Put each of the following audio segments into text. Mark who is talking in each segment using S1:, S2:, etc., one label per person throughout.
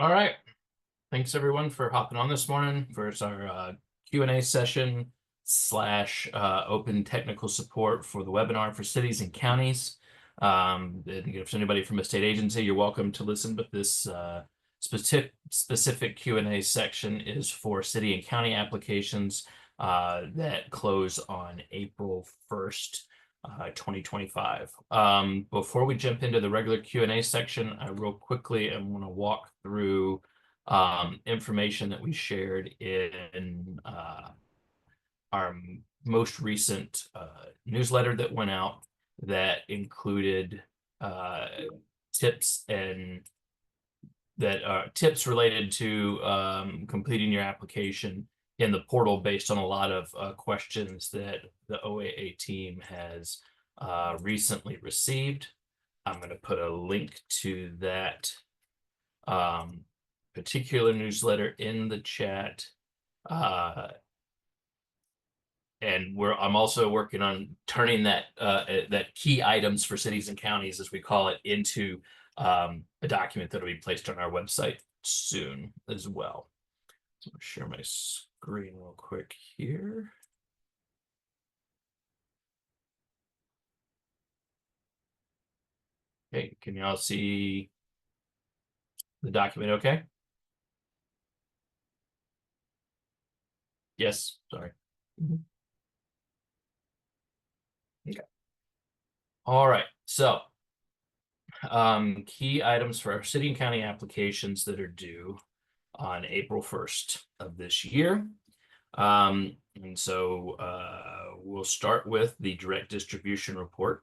S1: All right. Thanks everyone for hopping on this morning for our Q&A session slash open technical support for the webinar for cities and counties. And if there's anybody from a state agency, you're welcome to listen, but this specific Q&A section is for city and county applications that close on April 1st. 2025. Before we jump into the regular Q&A section, I real quickly am going to walk through information that we shared in our most recent newsletter that went out that included tips and tips related to completing your application in the portal based on a lot of questions that the OAA team has recently received. I'm going to put a link to that particular newsletter in the chat. And I'm also working on turning that key items for cities and counties, as we call it, into a document that will be placed on our website soon as well. So I'll share my screen real quick here. Okay, can you all see the document okay? Yes, sorry. Okay. All right, so key items for our city and county applications that are due on April 1st of this year. And so we'll start with the direct distribution report.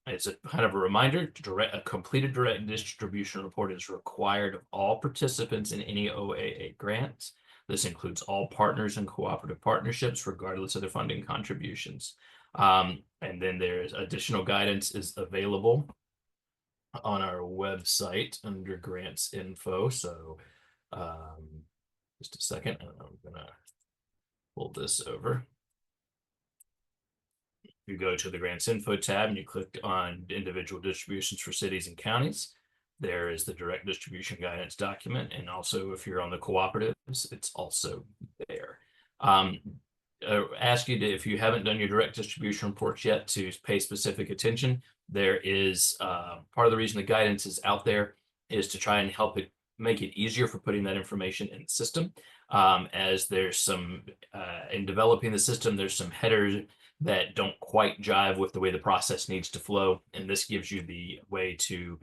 S1: It's a kind of a reminder, a completed direct distribution report is required of all participants in any OAA grants. This includes all partners and cooperative partnerships, regardless of their funding contributions. And then there's additional guidance is available on our website under grants info. So just a second, and I'm gonna pull this over. You go to the grants info tab and you click on individual distributions for cities and counties. There is the direct distribution guidance document. And also if you're on the cooperatives, it's also there. Ask you to, if you haven't done your direct distribution reports yet, to pay specific attention. There is part of the reason the guidance is out there is to try and help it make it easier for putting that information in the system. As there's some, in developing the system, there's some headers that don't quite jive with the way the process needs to flow. And this gives you the way to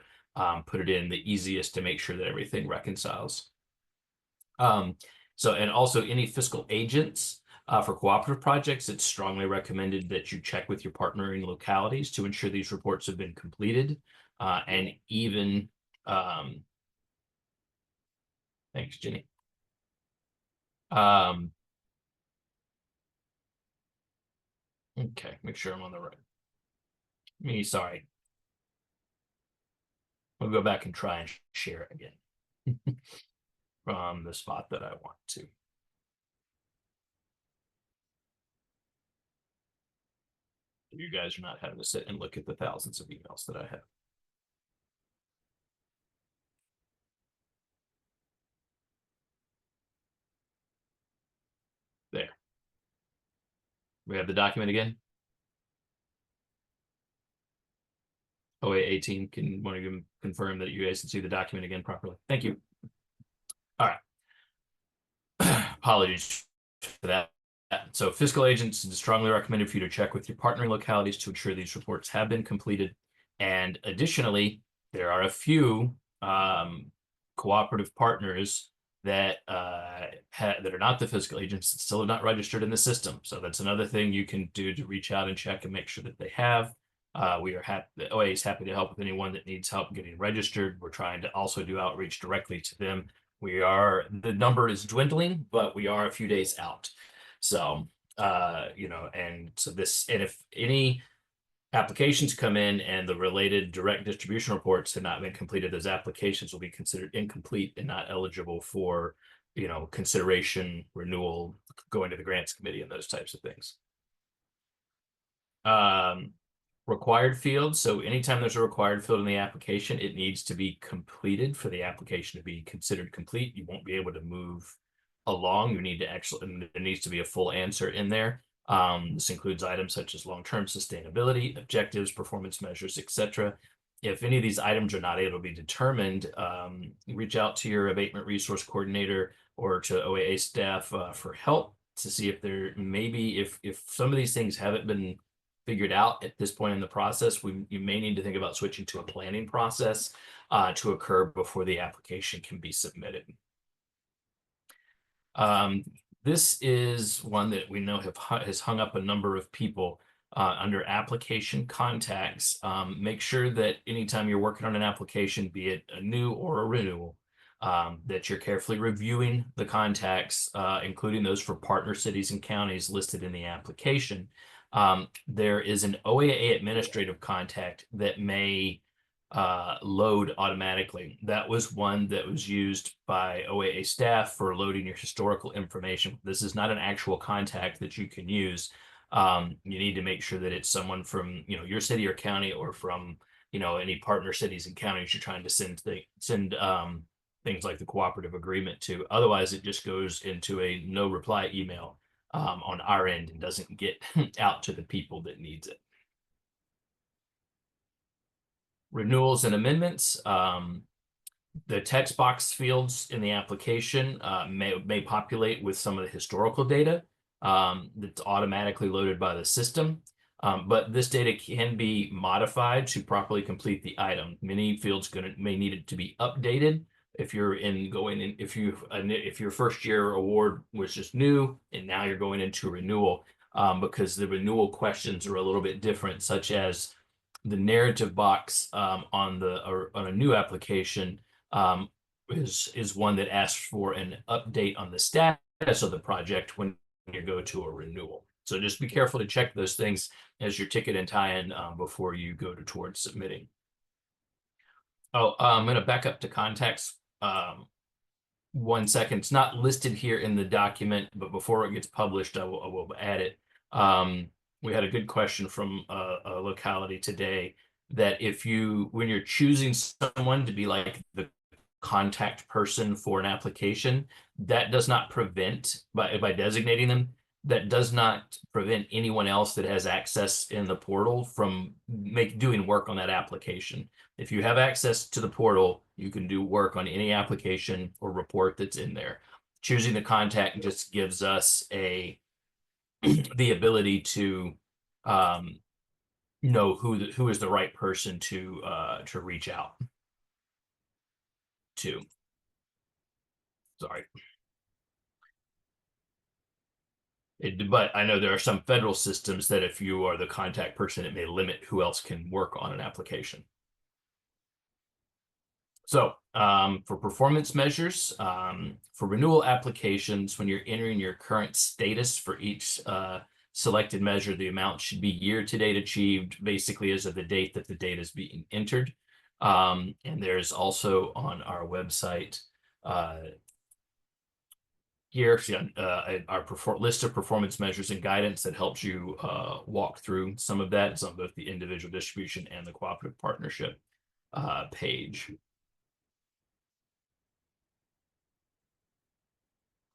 S1: put it in the easiest to make sure that everything reconciles. And also any fiscal agents for cooperative projects, it's strongly recommended that you check with your partnering localities to ensure these reports have been completed. And even, thanks, Jenny. Okay, make sure I'm on the right. Sorry. We'll go back and try and share it again from the spot that I want to. You guys are not having to sit and look at the thousands of emails that I have. There. We have the document again. OAA team, can one of you confirm that you guys can see the document again properly? Thank you. All right. Apologies for that. So fiscal agents, it's strongly recommended for you to check with your partnering localities to ensure these reports have been completed. And additionally, there are a few cooperative partners that that are not the fiscal agents that still have not registered in the system. So that's another thing you can do to reach out and check and make sure that they have. We are happy, the OAA is happy to help with anyone that needs help getting registered. We're trying to also do outreach directly to them. The number is dwindling, but we are a few days out. So, and if any applications come in and the related direct distribution reports have not been completed, those applications will be considered incomplete and not eligible for, consideration, renewal, going to the grants committee and those types of things. required fields. So anytime there's a required field in the application, it needs to be completed for the application to be considered complete. You won't be able to move along. You need to actually, there needs to be a full answer in there. This includes items such as long-term sustainability, objectives, performance measures, etc. If any of these items are not able to be determined, reach out to your abatement resource coordinator or to OAA staff for help to see if there maybe if some of these things haven't been figured out at this point in the process, you may need to think about switching to a planning process to occur before the application can be submitted. This is one that we know has hung up a number of people under application contacts. Make sure that anytime you're working on an application, be it a new or a renewal, that you're carefully reviewing the contacts, including those for partner cities and counties listed in the application. There is an OAA administrative contact that may load automatically. That was one that was used by OAA staff for loading your historical information. This is not an actual contact that you can use. You need to make sure that it's someone from, your city or county, or from, any partner cities and counties you're trying to send things like the cooperative agreement to. Otherwise, it just goes into a no reply email on our end and doesn't get out to the people that needs it. Renewals and amendments. The text box fields in the application may populate with some of the historical data that's automatically loaded by the system. But this data can be modified to properly complete the item. Many fields may need it to be updated. If you're if your first year award was just new and now you're going into a renewal, because the renewal questions are a little bit different, such as the narrative box on a new application is one that asks for an update on the status of the project when you go to a renewal. So just be careful to check those things as your ticket and tie-in before you go towards submitting. Oh, I'm going to back up to contacts 1 second. It's not listed here in the document, but before it gets published, I will add it. We had a good question from a locality today that when you're choosing someone to be like the contact person for an application, that does not prevent, by designating them, that does not prevent anyone else that has access in the portal from doing work on that application. If you have access to the portal, you can do work on any application or report that's in there. Choosing the contact just gives us the ability to know who is the right person to reach out to. Sorry. But I know there are some federal systems that if you are the contact person, it may limit who else can work on an application. So for performance measures, for renewal applications, when you're entering your current status for each selected measure, the amount should be year-to-date achieved, basically as of the date that the data is being entered. And there's also on our website here our list of performance measures and guidance that helps you walk through some of that. It's on both the individual distribution and the cooperative partnership page.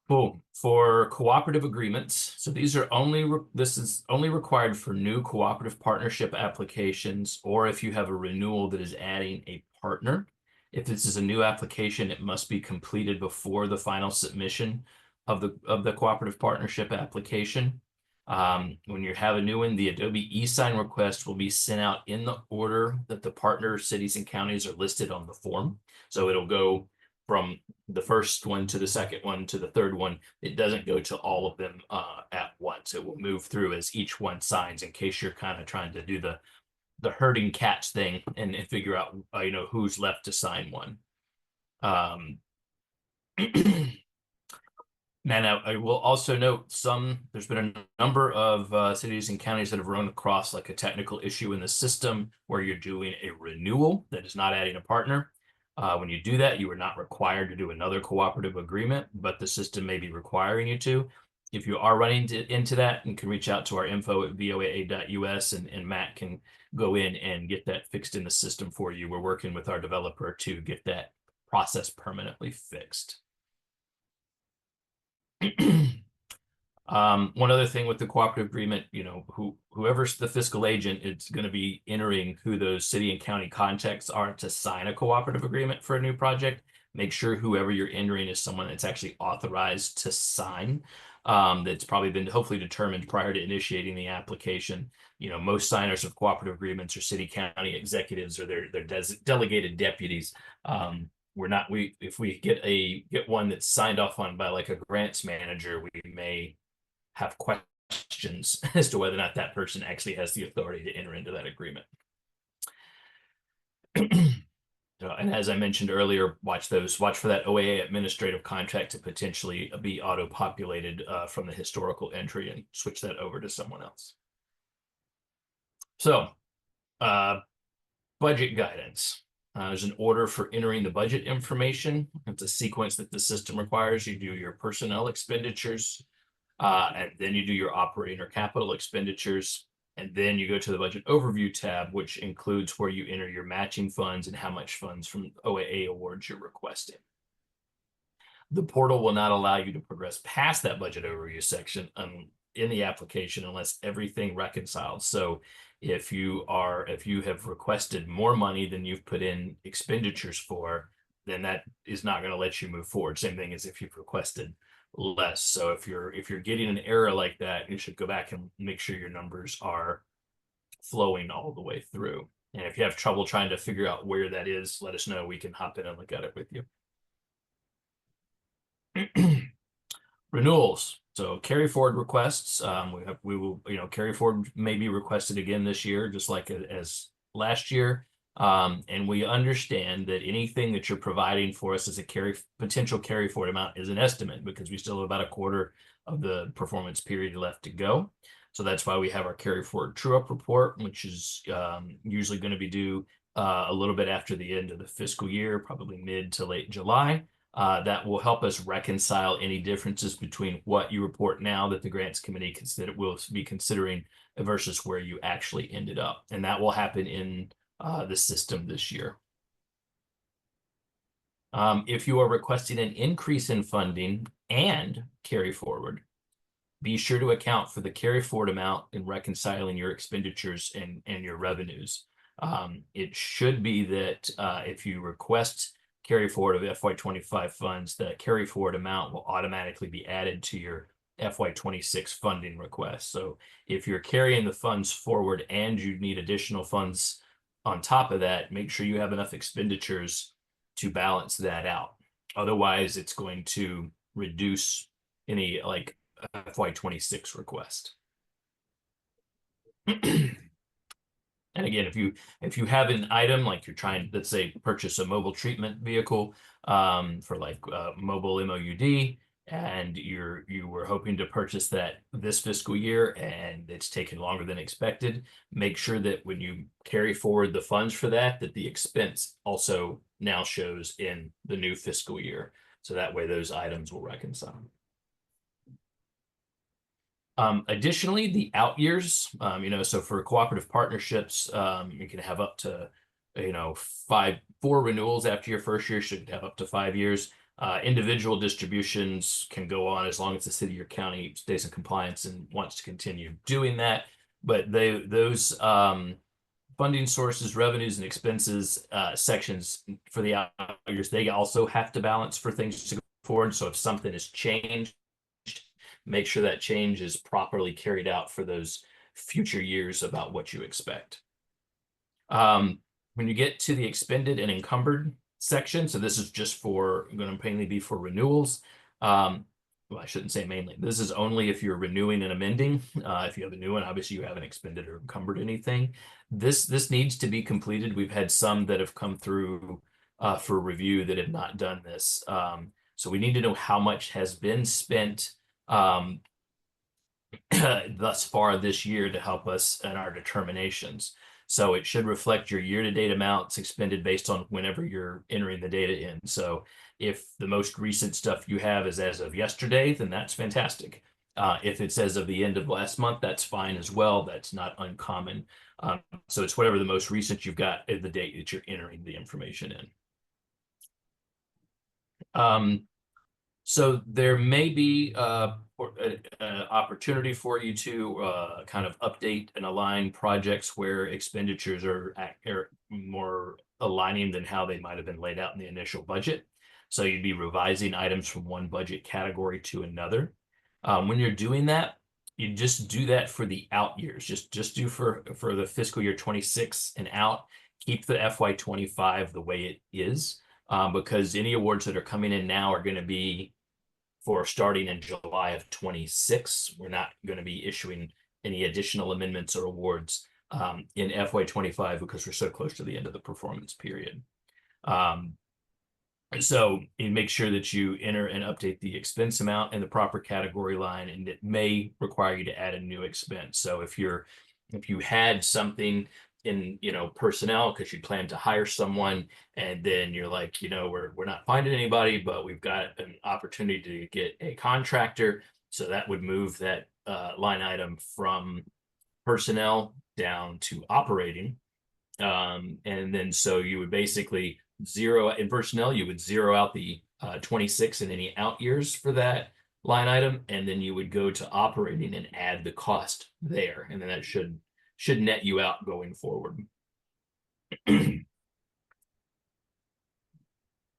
S1: Cool. For cooperative agreements, so this is only required for new cooperative partnership applications, or if you have a renewal that is adding a partner. If this is a new application, it must be completed before the final submission of the cooperative partnership application. When you have a new one, the Adobe e-sign request will be sent out in the order that the partner cities and counties are listed on the form. So it'll go from the first one to the second one to the third one. It doesn't go to all of them at once. It will move through as each one signs, in case you're kind of trying to do the herding cats thing and figure out who's left to sign one. Now, I will also note there's been a number of cities and counties that have run across like a technical issue in the system where you're doing a renewal that is not adding a partner. When you do that, you are not required to do another cooperative agreement, but the system may be requiring you to. If you are running into that, you can reach out to our info@voaa.us, and Matt can go in and get that fixed in the system for you. We're working with our developer to get that process permanently fixed. One other thing with the cooperative agreement, whoever's the fiscal agent, it's going to be entering who those city and county contacts are to sign a cooperative agreement for a new project. Make sure whoever you're entering is someone that's actually authorized to sign. That's probably been hopefully determined prior to initiating the application. Most signers of cooperative agreements are city county executives or their delegated deputies. If we get one that's signed off on by like a grants manager, we may have questions as to whether or not that person actually has the authority to enter into that agreement. And as I mentioned earlier, watch for that OAA administrative contract to potentially be auto-populated from the historical entry and switch that over to someone else. So, budget guidance. There's an order for entering the budget information. It's a sequence that the system requires. You do your personnel expenditures, and then you do your operating or capital expenditures, and then you go to the budget overview tab, which includes where you enter your matching funds and how much funds from OAA awards you're requesting. The portal will not allow you to progress past that budget overview section in the application unless everything reconciles. So if you have requested more money than you've put in expenditures for, then that is not going to let you move forward. Same thing as if you've requested less. So if you're getting an error like that, you should go back and make sure your numbers are flowing all the way through. And if you have trouble trying to figure out where that is, let us know. We can hop in and look at it with you. Renewals. So carry forward requests. We will carry forward may be requested again this year, just like as last year. And we understand that anything that you're providing for us as a potential carry forward amount is an estimate, because we still have about a quarter of the performance period left to go. So that's why we have our carry forward true up report, which is usually going to be due a little bit after the end of the fiscal year, probably mid to late July. That will help us reconcile any differences between what you report now that the grants committee will be considering versus where you actually ended up. And that will happen in the system this year. If you are requesting an increase in funding and carry forward, be sure to account for the carry forward amount in reconciling your expenditures and your revenues. It should be that if you request carry forward of FY25 funds, the carry forward amount will automatically be added to your FY26 funding request. So if you're carrying the funds forward and you need additional funds on top of that, make sure you have enough expenditures to balance that out. Otherwise, it's going to reduce any like FY26 request. And again, if you have an item like you're trying, let's say, purchase a mobile treatment vehicle for like mobile MOUD, and you were hoping to purchase that this fiscal year and it's taken longer than expected, make sure that when you carry forward the funds for that the expense also now shows in the new fiscal year. So that way those items will reconcile. Additionally, the out years, so for cooperative partnerships, you can have up to, 4 renewals after your first year, should have up to 5 years. Individual distributions can go on as long as the city or county stays in compliance and wants to continue doing that. But those funding sources, revenues, and expenses sections for the out years, they also have to balance for things to go forward. So if something has changed, make sure that change is properly carried out for those future years about what you expect. When you get to the expended and encumbered section, so this is just going to mainly be for renewals. Well, I shouldn't say mainly. This is only if you're renewing and amending. If you have a new one, obviously you haven't expended or encumbered anything. This needs to be completed. We've had some that have come through for review that have not done this. So we need to know how much has been spent thus far this year to help us in our determinations. So it should reflect your year-to-date amounts expended based on whenever you're entering the data in. So if the most recent stuff you have is as of yesterday, then that's fantastic. If it says of the end of last month, that's fine as well. That's not uncommon. So it's whatever the most recent you've got at the date that you're entering the information in. So there may be an opportunity for you to kind of update and align projects where expenditures are more aligning than how they might have been laid out in the initial budget. So you'd be revising items from one budget category to another. When you're doing that, you just do that for the out years. Just do for the fiscal year 26 and out. Keep the FY25 the way it is, because any awards that are coming in now are going to be for starting in July of 26. We're not going to be issuing any additional amendments or awards in FY25 because we're so close to the end of the performance period. So you make sure that you enter and update the expense amount in the proper category line, and it may require you to add a new expense. So if you had something in personnel because you plan to hire someone, and then you're like, we're not finding anybody, but we've got an opportunity to get a contractor, so that would move that line item from personnel down to operating. And then so you would basically zero in personnel, you would zero out the 26 and any out years for that line item, and then you would go to operating and add the cost there, and then that should net you out going forward.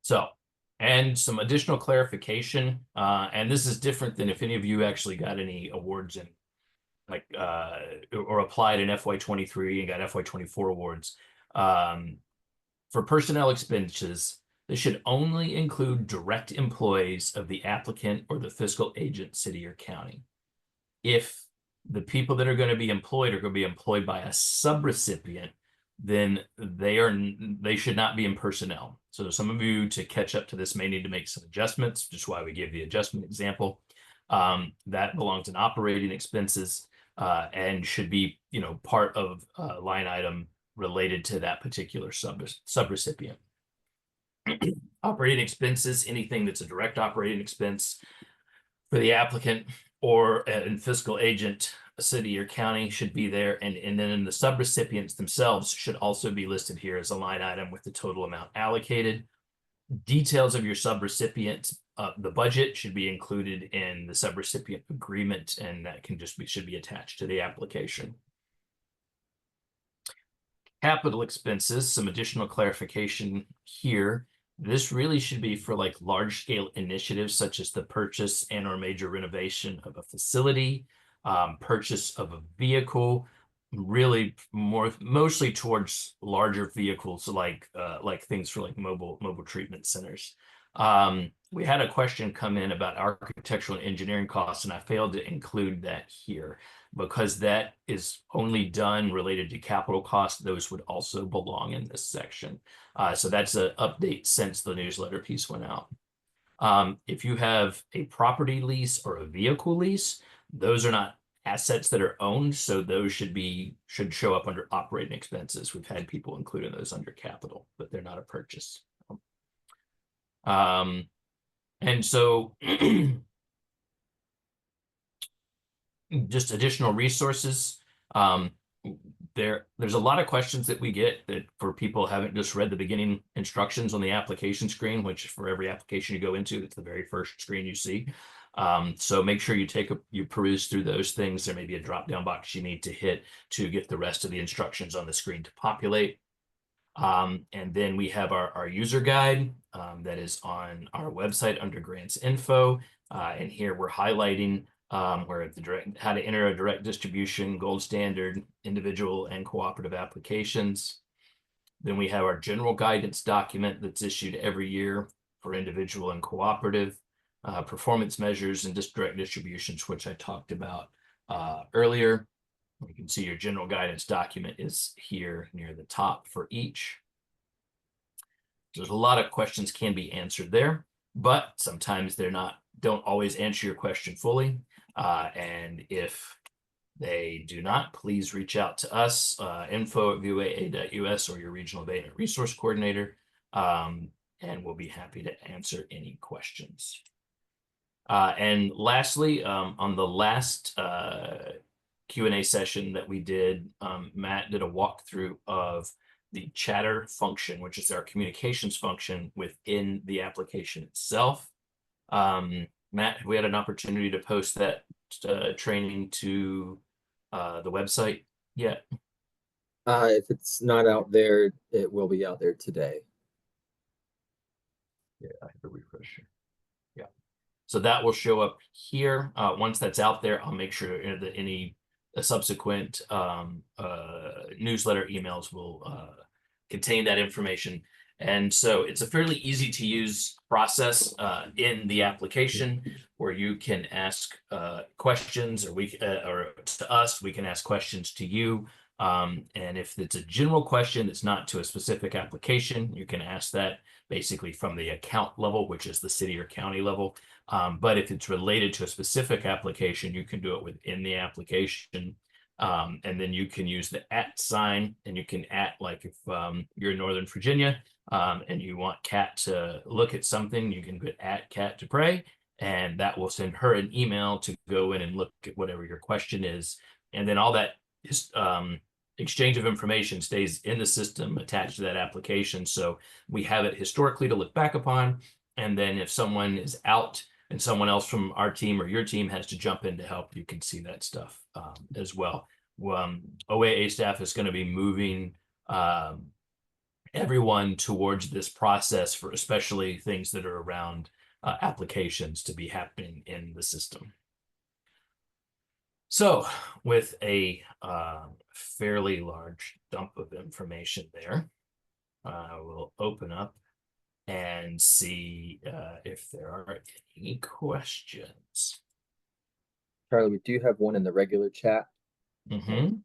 S1: So, and some additional clarification, and this is different than if any of you actually got any awards in like or applied in FY23 and got FY24 awards. For personnel expenses, they should only include direct employees of the applicant or the fiscal agent, city or county. If the people that are going to be employed are going to be employed by a subrecipient, then they should not be in personnel. So some of you, to catch up to this, may need to make some adjustments, just why we give the adjustment example. That belongs in operating expenses and should be part of a line item related to that particular subrecipient. Operating expenses, anything that's a direct operating expense for the applicant or a fiscal agent, a city or county, should be there. And then the subrecipients themselves should also be listed here as a line item with the total amount allocated. Details of your subrecipients, the budget should be included in the subrecipient agreement, and that should be attached to the application. Capital expenses, some additional clarification here. This really should be for like large scale initiatives such as the purchase and or major renovation of a facility, purchase of a vehicle, really mostly towards larger vehicles like things for like mobile treatment centers. We had a question come in about architectural and engineering costs, and I failed to include that here because that is only done related to capital costs. Those would also belong in this section. So that's an update since the newsletter piece went out. If you have a property lease or a vehicle lease, those are not assets that are owned, so those should show up under operating expenses. We've had people including those under capital, but they're not a purchase. And so just additional resources. There's a lot of questions that we get that for people who haven't just read the beginning instructions on the application screen, which for every application you go into, it's the very first screen you see. So make sure you peruse through those things. There may be a drop-down box you need to hit to get the rest of the instructions on the screen to populate. And then we have our user guide that is on our website under grants info. And here we're highlighting where how to enter a direct distribution, gold standard, individual and cooperative applications. Then we have our general guidance document that's issued every year for individual and cooperative, performance measures and direct distributions, which I talked about earlier. You can see your general guidance document is here near the top for each. There's a lot of questions can be answered there, but sometimes don't always answer your question fully. And if they do not, please reach out to us, info@voaa.us or your regional abatement resource coordinator, and we'll be happy to answer any questions. And lastly, on the last Q&A session that we did, Matt did a walkthrough of the chatter function, which is our communications function within the application itself. Matt, have we had an opportunity to post that training to the website yet?
S2: If it's not out there, it will be out there today.
S1: Yeah, I have to refresh. Yeah. So that will show up here. Once that's out there, I'll make sure that any subsequent newsletter emails will contain that information. And so it's a fairly easy to use process in the application where you can ask questions, or to us, we can ask questions to you. And if it's a general question that's not to a specific application, you can ask that basically from the account level, which is the city or county level. But if it's related to a specific application, you can do it within the application. And then you can use the @ sign, and you can @ like if you're in Northern Virginia and you want Kat to look at something, you can put @ Kat to pray, and that will send her an email to go in and look at whatever your question is. And then all that is exchange of information stays in the system attached to that application. So we have it historically to look back upon. And then if someone is out and someone else from our team or your team has to jump in to help, you can see that stuff as well. OAA staff is going to be moving everyone towards this process for especially things that are around applications to be happening in the system. So with a fairly large dump of information there, we'll open up and see if there are any questions.
S2: Charlie, we do have one in the regular chat.
S1: Mm-hmm.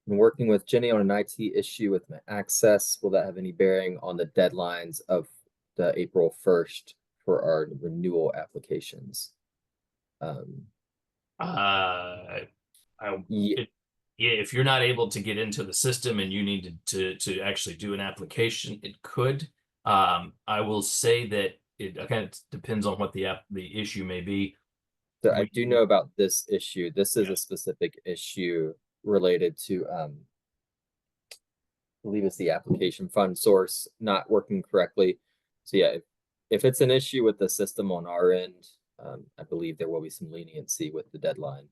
S2: Been working with Jenny on an IT issue with my access. Will that have any bearing on the deadlines of the April 1st for our renewal applications? Yeah.
S1: Yeah, if you're not able to get into the system and you need to actually do an application, it could. I will say that it kind of depends on what the issue may be.
S2: So I do know about this issue. This is
S1: Yeah.
S2: a specific issue related to I believe it's the application fund source not working correctly. So yeah, if it's an issue with the system on our end, I believe there will be some leniency with the deadline.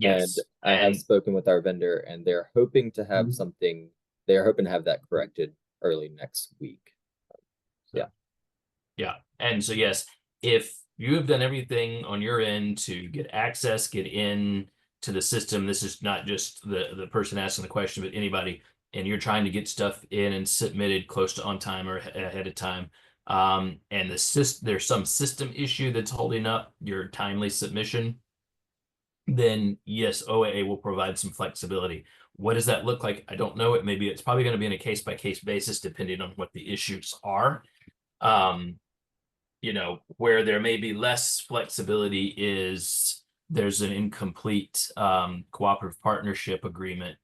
S2: And
S1: Yes,
S2: I have spoken with our vendor, and they're hoping to have something. They're hoping to have that corrected early next week. Yeah.
S1: Yeah. And so, yes, if you have done everything on your end to get access, get in to the system, this is not just the person asking the question, but anybody, and you're trying to get stuff in and submitted close to on time or ahead of time, and there's some system issue that's holding up your timely submission, then yes, OAA will provide some flexibility. What does that look like? I don't know. It's probably going to be on a case-by-case basis, depending on what the issues are. Where there may be less flexibility is there's an incomplete cooperative partnership agreement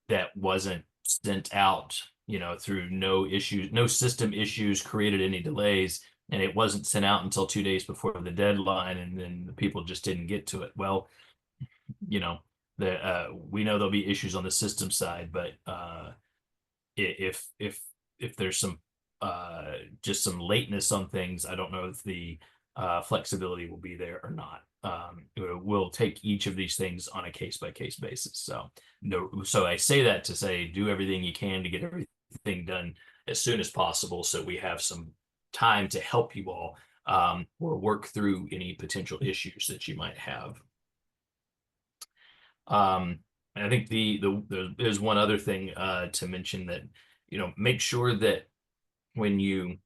S1: that wasn't sent out, through no system issues created any delays, and it wasn't sent out until 2 days before the deadline, and then the people just didn't get to it. Well, we know there'll be issues on the system side, but if there's some just some lateness on things, I don't know if the flexibility will be there or not. We'll take each of these things on a case-by-case basis. So I say that to say, do everything you can to get everything done as soon as possible, so we have some time to help you all or work through any potential issues that you might have. And I think there's one other thing to mention, that make sure that when you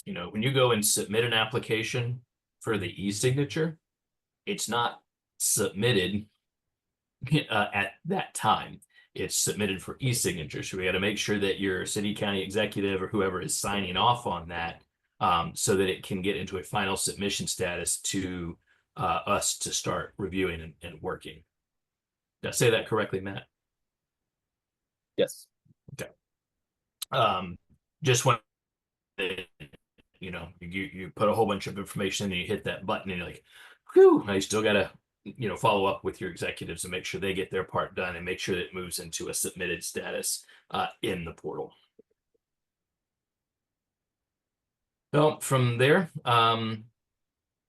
S1: go and submit an application for the e-signature, it's not submitted at that time. It's submitted for e-signature. So we got to make sure that your city, county executive, or whoever is signing off on that, so that it can get into a final submission status to us to start reviewing and working. Did I say that correctly, Matt?
S2: Yes.
S1: Okay. Just want you know, you put a whole bunch of information and you hit that button and you're like, whew, now you still gotta, you know, follow up with your executives and make sure they get their part done and make sure that it moves into a submitted status in the portal. So from there,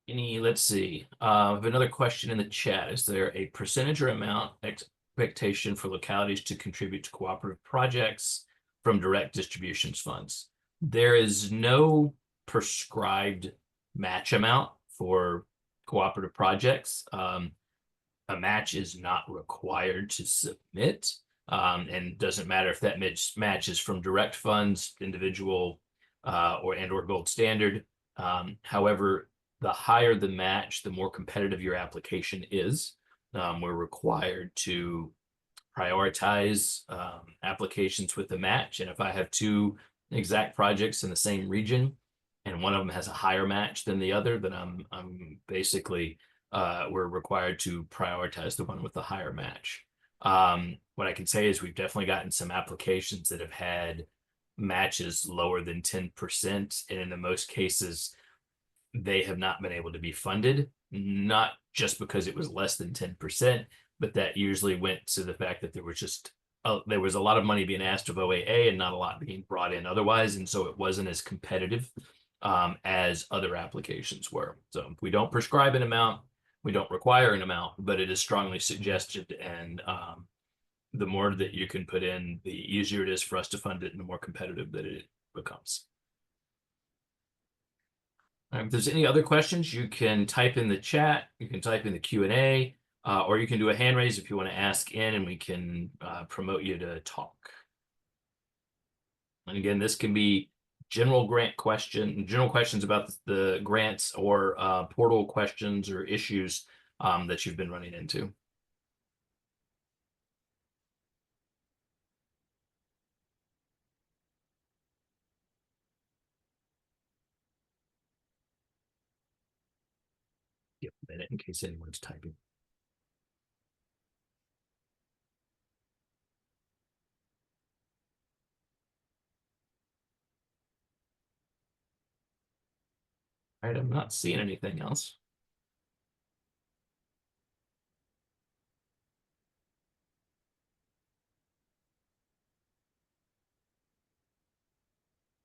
S1: let's see, I have another question in the chat. Is there a percentage or amount expectation for localities to contribute to cooperative projects from direct distributions funds? There is no prescribed match amount for cooperative projects. A match is not required to submit, and doesn't matter if that match is from direct funds, individual, or gold standard. However, the higher the match, the more competitive your application is. We're required to prioritize applications with the match. And if I have two exact projects in the same region and one of them has a higher match than the other, then I'm basically we're required to prioritize the one with the higher match. What I can say is we've definitely gotten some applications that have had matches lower than 10%, and in the most cases they have not been able to be funded, not just because it was less than 10%, but that usually went to the fact that there was a lot of money being asked of OAA and not a lot being brought in otherwise, and so it wasn't as competitive as other applications were. So we don't prescribe an amount, we don't require an amount, but it is strongly suggested, and the more that you can put in, the easier it is for us to fund it and the more competitive that it becomes. If there's any other questions, you can type in the chat, you can type in the Q&A, or you can do a hand raise if you want to ask in, and we can promote you to talk. And again, this can be general questions about the grants, or portal questions or issues that you've been running into. Give a minute in case anyone's typing. All right, I'm not seeing anything else.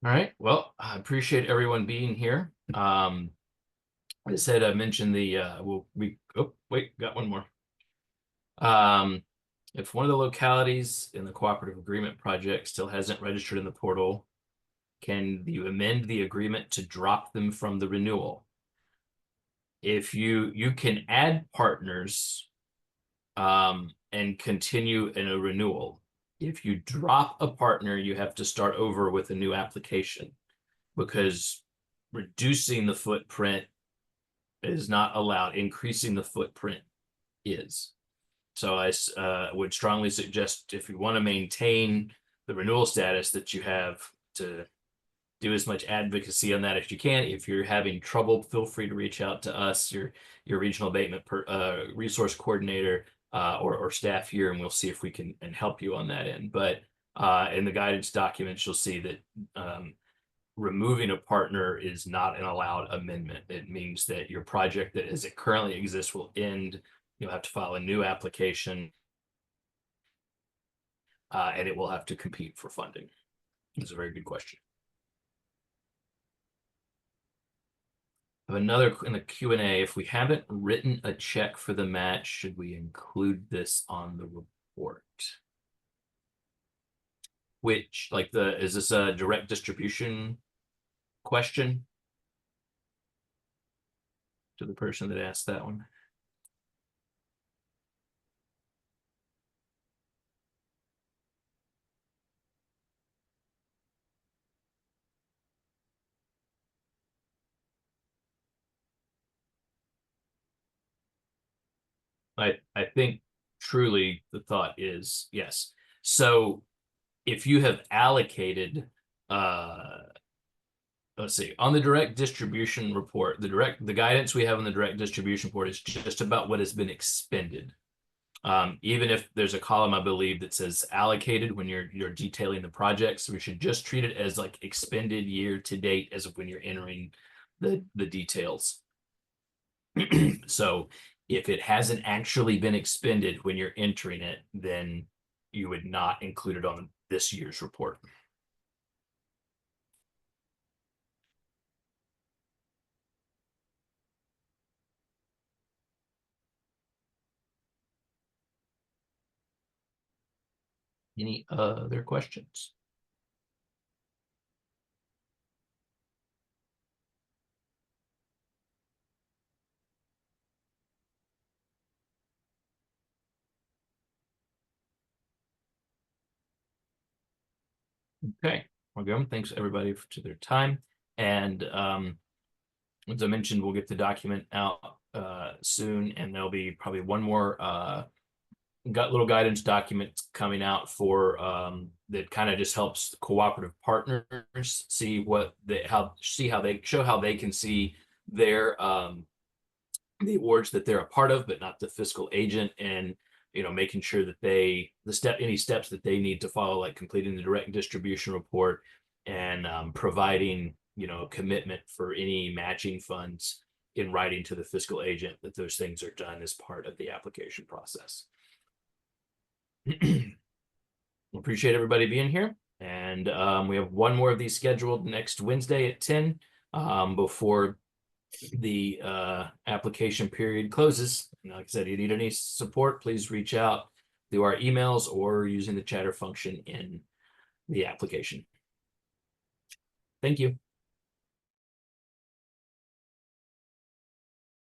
S1: All right, well, I appreciate everyone being here. I said, I mentioned the got one more. If one of the localities in the cooperative agreement project still hasn't registered in the portal, can you amend the agreement to drop them from the renewal? If you can add partners and continue in a renewal. If you drop a partner, you have to start over with a new application, because reducing the footprint is not allowed. Increasing the footprint is. So I would strongly suggest, if you want to maintain the renewal status, that you have to do as much advocacy on that as you can. If you're having trouble, feel free to reach out to us, your regional abatement resource coordinator, or staff here, and we'll see if we can help you on that end. But in the guidance documents, you'll see that removing a partner is not an allowed amendment. It means that your project that as it currently exists will end. You'll have to file a new application, and it will have to compete for funding. It's a very good question. I have another in the Q&A. If we haven't written a check for the match, should we include this on the report? Which, is this a direct distribution question to the person that asked that one? I think truly the thought is yes. So if you have allocated, let's see, on the direct distribution report, the guidance we have on the direct distribution report is just about what has been expended. Even if there's a column, I believe, that says allocated when you're detailing the projects, we should just treat it as like expended year to date as of when you're entering the details. So if it hasn't actually been expended when you're entering it, then you would not include it on this year's report. Any other questions? Okay, we're good. Thanks everybody for their time. And as I mentioned, we'll get the document out soon, and there'll be probably one more got little guidance documents coming out for that kind of just helps cooperative partners see what they show how they can see their the awards that they're a part of, but not the fiscal agent, and making sure that any steps that they need to follow, like completing the direct distribution report and providing commitment for any matching funds in writing to the fiscal agent, that those things are done as part of the application process. Appreciate everybody being here, and we have one more of these scheduled next Wednesday at 10 before the application period closes. And like I said, if you need any support, please reach out through our emails or using the chatter function in the application. Thank you.